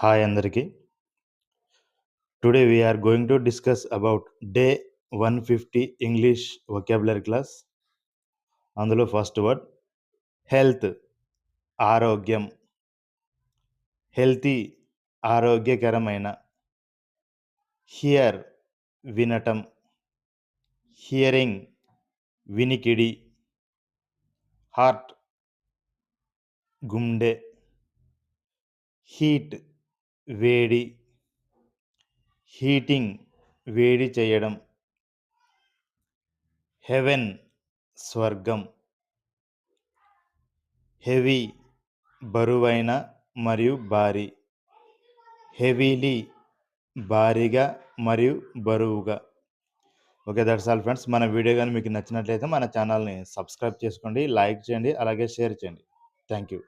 Hi అందరికీ. Today we are going to discuss about day 150 English vocabulary class. అందులో first word health, ఆరోగ్యం. Healthy, ఆరోగ్యకరమైన. Here, వినటం. Hearing, వినికిడి. హార్ట్, గుండె. హీట్, వేడి. హీటింగ్, వేడి చేయడం. హెవెన్, స్వర్గం. హెవీ, బరువైన మరియు భారీ. హెవీలీ, భారీగా మరియు బరువుగా. Okay, that's all friends. మన వీడియో కానీ మీకు నచ్చినట్లయితే మన ఛానల్ని సబ్స్క్రైబ్ చేసుకోండి, లైక్ చేయండి, అలాగే షేర్ చేయండి. Thank you.